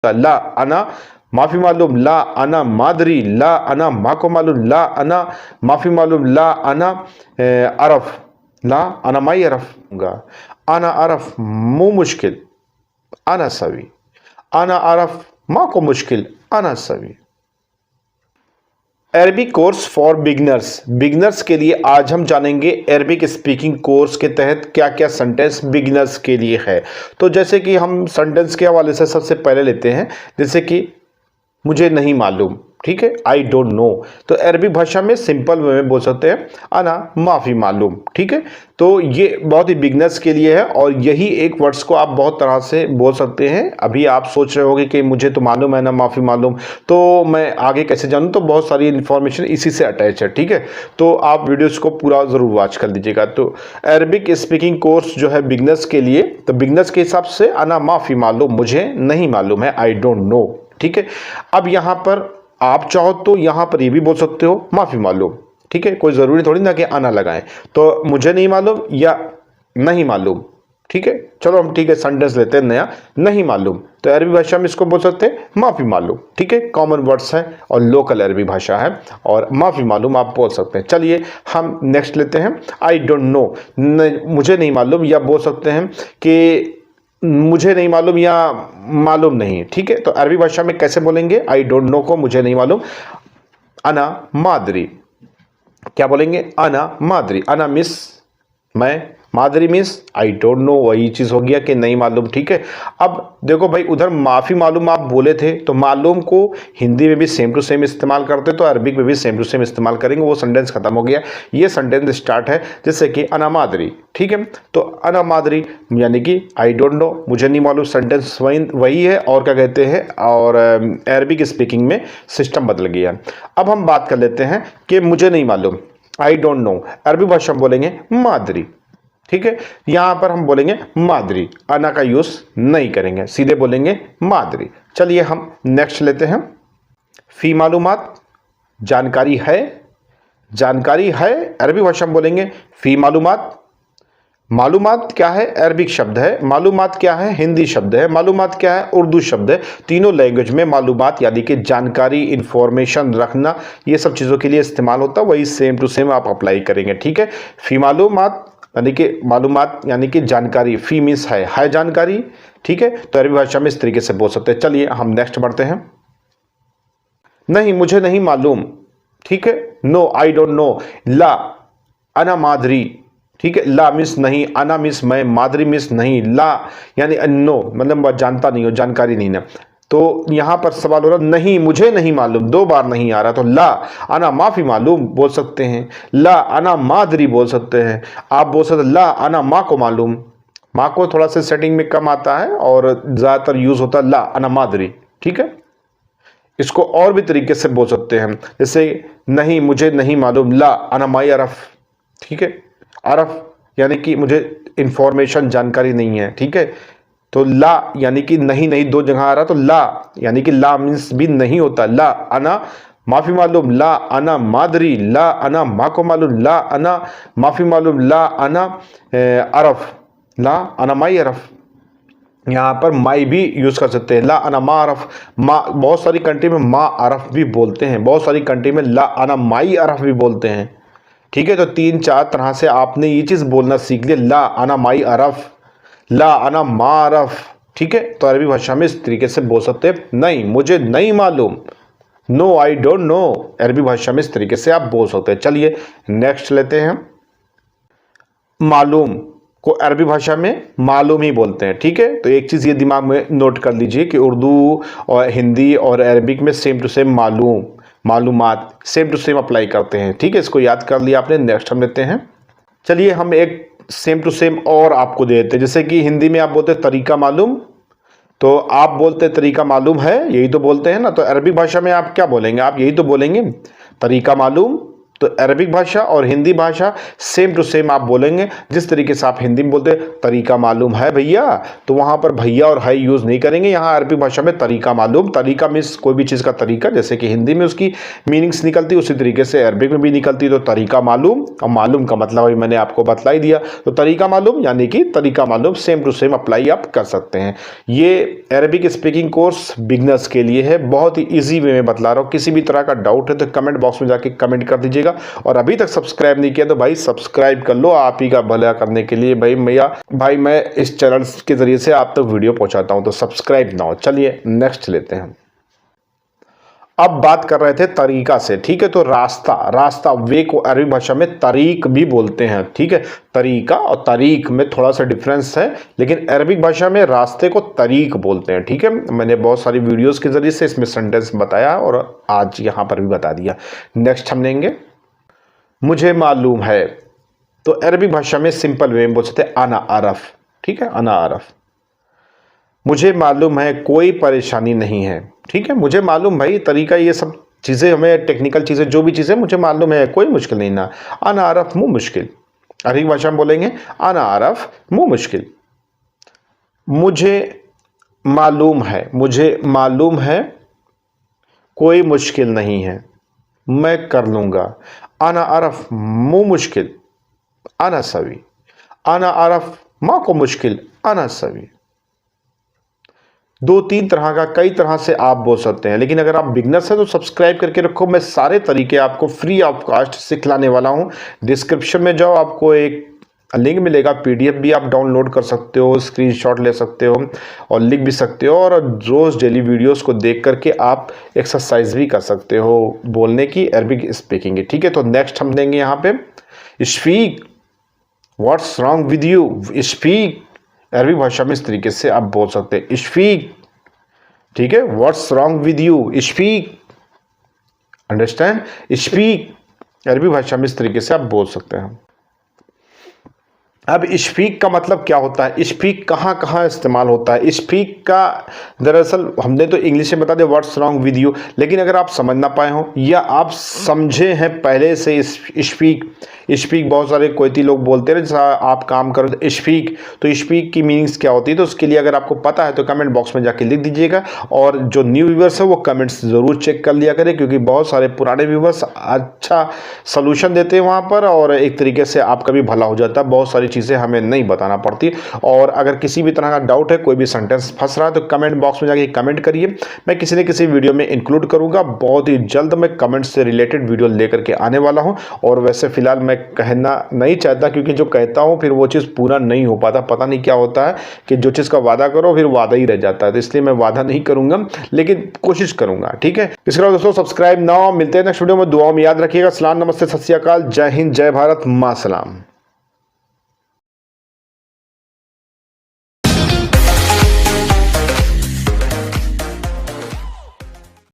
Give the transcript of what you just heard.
ला अना माफी मालूम, ला अना मादरी, ला अना माँ को मालूम, ला अना माफी मालूम, ला अना अरफ, ला अना माई अरफ, अना अरफ मु मुश्किल, अना सवी, अना अरफ माँ को मुश्किल, अना सवी। Arabic course for beginners, beginners के लिए आज हम जानेंगे अरबिक स्पीकिंग कोर्स के तहत क्या क्या सेंटेंस बिगनर्स के लिए है। तो जैसे कि हम सेंटेंस के हवाले से सबसे पहले लेते हैं, जैसे कि मुझे नहीं मालूम, ठीक है, आई डोंट नो। तो अरबी भाषा में सिंपल वे में बोल सकते हैं अना माफ़ी मालूम, ठीक है। तो ये बहुत ही बिगनर्स के लिए है और यही एक वर्ड्स को आप बहुत तरह से बोल सकते हैं। अभी आप सोच रहे होंगे कि मुझे तो मालूम है ना माफ़ी मालूम, तो मैं आगे कैसे जानूँ, तो बहुत सारी इन्फॉर्मेशन इसी से अटैच है, ठीक है। तो आप वीडियोस को पूरा ज़रूर वॉच कर लीजिएगा। तो अरबिक स्पीकिंग कोर्स जो है बिगनर्स के लिए, तो बिगनर्स के हिसाब से अना माफ़ी मालूम, मुझे नहीं मालूम है, आई डोंट नो, ठीक है। अब यहाँ पर आप चाहो तो यहाँ पर ये भी बोल सकते हो माफ़ी मालूम, ठीक है, कोई ज़रूरी थोड़ी ना कि आना लगाएं। तो मुझे नहीं मालूम या नहीं मालूम, ठीक है। चलो हम ठीक है सेंटेंस लेते हैं नया, नहीं मालूम। तो अरबी भाषा में इसको बोल सकते हैं माफ़ी मालूम, ठीक है, कॉमन वर्ड्स है और लोकल अरबी भाषा है और माफ़ी मालूम आप बोल सकते हैं। चलिए हम नेक्स्ट लेते हैं, आई डोंट नो, मुझे नहीं मालूम, या बोल सकते हैं कि मुझे नहीं मालूम या मालूम नहीं, ठीक है। तो अरबी भाषा में कैसे बोलेंगे आई डोंट नो को, मुझे नहीं मालूम, अना मादरी, क्या बोलेंगे, अना मादरी, अना मिस मैं, मादरी मीन्स आई डोंट नो, वही चीज़ हो गया कि नहीं मालूम, ठीक है। अब देखो भाई, उधर माफ़ी मालूम आप बोले थे, तो मालूम को हिंदी में भी सेम टू सेम इस्तेमाल करते, तो अरबिक में भी सेम टू सेम इस्तेमाल करेंगे, वो सेंटेंस खत्म हो गया। ये सेंटेंस स्टार्ट है जैसे कि अना मादरी, ठीक है। तो अना मादरी यानी कि आई डोंट नो, मुझे नहीं मालूम, सेंटेंस वही है और क्या कहते हैं, और अरबिक स्पीकिंग में सिस्टम बदल गया। अब हम बात कर लेते हैं कि मुझे नहीं मालूम, आई डोंट नो, अरबी भाषा में बोलेंगे मादरी, ठीक है। यहां पर हम बोलेंगे मादरी, अना का यूज नहीं करेंगे, सीधे बोलेंगे मादरी। चलिए हम नेक्स्ट लेते हैं, फी मालूमात, जानकारी है, जानकारी है, अरबी भाषा में बोलेंगे फी मालूमात। मालूमात क्या है, अरबिक शब्द है, मालूमात क्या है, हिंदी शब्द है, मालूमात क्या है, उर्दू शब्द है। तीनों लैंग्वेज में मालूमात यानी कि जानकारी, इंफॉर्मेशन रखना, ये सब चीज़ों के लिए इस्तेमाल होता है, वही सेम टू सेम आप अप्लाई करेंगे, ठीक है। फी मालूमात यानी कि मालूमात यानी कि जानकारी, फी मीन्स है जानकारी, ठीक है। तो अरबी भाषा में इस तरीके से बोल सकते हैं। चलिए हम नेक्स्ट बढ़ते हैं, नहीं मुझे नहीं मालूम, ठीक है, नो आई डोंट नो, ला अना मादरी, ठीक है, ला मिस नहीं, अना मिस मैं, मादरी मिस नहीं, ला यानी नो मतलब जानता नहीं हो, जानकारी नहीं ना। तो यहां पर सवाल हो रहा नहीं मुझे नहीं मालूम, दो बार नहीं आ रहा, तो ला अना माफी मालूम बोल सकते हैं, ला अना मादरी बोल सकते हैं, आप बोल सकते ला अना माँ को मालूम। माँ को थोड़ा सा सेटिंग में कम आता है और ज़्यादातर यूज होता है ला अना मादरी, ठीक है। इसको और भी तरीके से बोल सकते हैं, जैसे नहीं मुझे नहीं मालूम, ला अना माई अरफ, ठीक है, अरफ यानी कि मुझे इंफॉर्मेशन जानकारी नहीं है, ठीक है। तो ला यानी कि नहीं, नहीं दो जगह आ रहा, तो ला यानी कि ला मीन्स भी नहीं होता, ला अना माफी मालूम, ला अना मादरी, ला अना माँ को मालूम, ला अना माफी मालूम, ला अना अरफ, ला अना माई अरफ। यहाँ पर माई भी यूज कर सकते हैं, ला अना मा अरफ, माँ बहुत सारी कंट्री में मा अरफ भी बोलते हैं, बहुत सारी कंट्री में ला अना माई अरफ भी बोलते हैं, ठीक है। तो तीन चार तरह से आपने ये चीज़ बोलना सीख लिया, ला अना माई अरफ, ला अना मारफ, ठीक है। तो अरबी भाषा में इस तरीके से बोल सकते हैं, नहीं मुझे नहीं मालूम, नो आई डोंट नो, अरबी भाषा में इस तरीके से आप बोल सकते हैं। चलिए नेक्स्ट लेते हैं, मालूम को अरबी भाषा में मालूम ही बोलते हैं, ठीक है। तो एक चीज़ ये दिमाग में नोट कर लीजिए कि उर्दू और हिंदी और अरबिक में सेम टू सेम मालूम, मालूमात सेम टू सेम अप्लाई करते हैं, ठीक है। इसको याद कर लिया आपने। नेक्स्ट हम लेते हैं, चलिए हम एक सेम टू सेम और आपको दे देते हैं, जैसे कि हिंदी में आप बोलते हैं तरीका मालूम, तो आप बोलते हैं तरीका मालूम है, यही तो बोलते हैं ना। तो अरबी भाषा में आप क्या बोलेंगे, आप यही तो बोलेंगे तरीका मालूम, तो अरबिक भाषा और हिंदी भाषा सेम टू सेम आप बोलेंगे। जिस तरीके से आप हिंदी में बोलते हैं तरीका मालूम है भैया, तो वहां पर भैया और है यूज नहीं करेंगे। यहाँ अरबिक भाषा में तरीका मालूम, तरीका मीन्स कोई भी चीज का तरीका, जैसे कि हिंदी में उसकी मीनिंग्स निकलती है उसी तरीके से अरबिक में भी निकलती है। तो तरीका मालूम, और मालूम का मतलब अभी मैंने आपको बतला ही दिया। तो तरीका मालूम यानी कि तरीका मालूम सेम टू सेम अप्लाई आप कर सकते हैं। ये अरबिक स्पीकिंग कोर्स बिगनर्स के लिए है, बहुत ही ईजी वे में बतला रहा हूँ। किसी भी तरह का डाउट है तो कमेंट बॉक्स में जाके कमेंट कर दीजिएगा। और अभी तक सब्सक्राइब नहीं किया तो भाई सब्सक्राइब कर लो, आप ही का भला करने के लिए। भाई मैं इस चैनल के जरिए से आप तक वीडियो पहुंचाता हूं, तो सब्सक्राइब ना हो। चलिए नेक्स्ट लेते हैं। अब बात कर रहे थे तरीका से, ठीक है। तो रास्ता वे को अरबी भाषा में तरीक भी बोलते हैं, ठीक है। तरीका और तरीक में थोड़ा सा डिफरेंस है, लेकिन अरबिक भाषा में रास्ते को तरीक बोलते हैं, ठीक है। मैंने बहुत सारी वीडियोस के जरिए से इसमें सेंटेंस बताया और आज यहां पर भी बता दिया। नेक्स्ट हम लेंगे मुझे मालूम है। तो अरबिक भाषा में सिंपल वे में बोल सकते हैं अना आरफ, ठीक है, अना आरफ। मुझे मालूम है कोई परेशानी नहीं है, ठीक है। मुझे मालूम भाई तरीका, ये सब चीज़ें हमें टेक्निकल चीज़ें जो भी चीज़ें मुझे मालूम है, कोई मुश्किल नहीं ना। अना आरफ मुँह मुश्किल, अरबी भाषा में बोलेंगे अना आरफ मुँह मुश्किल। मुझे मालूम है, मुझे मालूम है कोई मुश्किल नहीं है, मैं कर लूँगा। अना आरफ मुँह मुश्किल अना सवी, अना आरफ माँ को मुश्किल अना सवी। दो तीन तरह का, कई तरह से आप बोल सकते हैं, लेकिन अगर आप बिगनर्स हैं तो सब्सक्राइब करके रखो। मैं सारे तरीके आपको फ्री ऑफ कॉस्ट सिखलाने वाला हूं। डिस्क्रिप्शन में जाओ, आपको एक लिंक मिलेगा, पीडीएफ भी आप डाउनलोड कर सकते हो, स्क्रीनशॉट ले सकते हो और लिख भी सकते हो। और रोज़ डेली वीडियोस को देख करके आप एक्सरसाइज भी कर सकते हो बोलने की, अरबिक स्पीकिंग की, ठीक है। तो नेक्स्ट हम देंगे यहाँ पे speak, what's wrong with you. Speak अरबी भाषा में इस तरीके से आप बोल सकते हैं स्पीक, ठीक है। What's wrong with you, speak, understand. Speak अरबी भाषा में इस तरीके से आप बोल सकते हैं। अब स्पीक का मतलब क्या होता है, स्पीक कहाँ कहाँ इस्तेमाल होता है। स्पीक का दरअसल हमने तो इंग्लिश में बता दें व्हाट्स रॉन्ग विद यू, लेकिन अगर आप समझ ना पाए हो या आप समझे हैं पहले से स्पीक बहुत सारे कोईती लोग बोलते हैं, जैसा आप काम करो स्पीक, तो स्पीक की मीनिंग्स क्या होती है, तो उसके लिए अगर आपको पता है तो कमेंट बॉक्स में जाके लिख दीजिएगा। और जो न्यू व्यूवर्स है वो कमेंट्स ज़रूर चेक कर लिया करें, क्योंकि बहुत सारे पुराने व्यूवर्स अच्छा सोल्यूशन देते हैं वहाँ पर, और एक तरीके से आपका भी भला हो जाता है। बहुत सारी चीज़ें हमें नहीं बताना पड़ती। और अगर किसी भी तरह का डाउट है, कोई भी सेंटेंस फंस रहा है, तो कमेंट बॉक्स में जाके कमेंट करिए। मैं किसी न किसी वीडियो में इंक्लूड करूँगा। बहुत ही जल्द मैं कमेंट से रिलेटेड वीडियो लेकर के आने वाला हूँ। और वैसे फिलहाल मैं कहना नहीं चाहता, क्योंकि जो कहता हूँ फिर वो चीज़ पूरा नहीं हो पाता। पता नहीं क्या होता है कि जो चीज़ का वादा करो फिर वादा ही रह जाता है, तो इसलिए मैं वादा नहीं करूँगा, लेकिन कोशिश करूँगा, ठीक है। इसके बाद दोस्तों सब्सक्राइब ना हो। मिलते हैं नेक्स्ट वीडियो में। दुआओं में याद रखिएगा। सलाम, नमस्ते, सत श्री अकाल, जय हिंद, जय भारत, मां सलाम।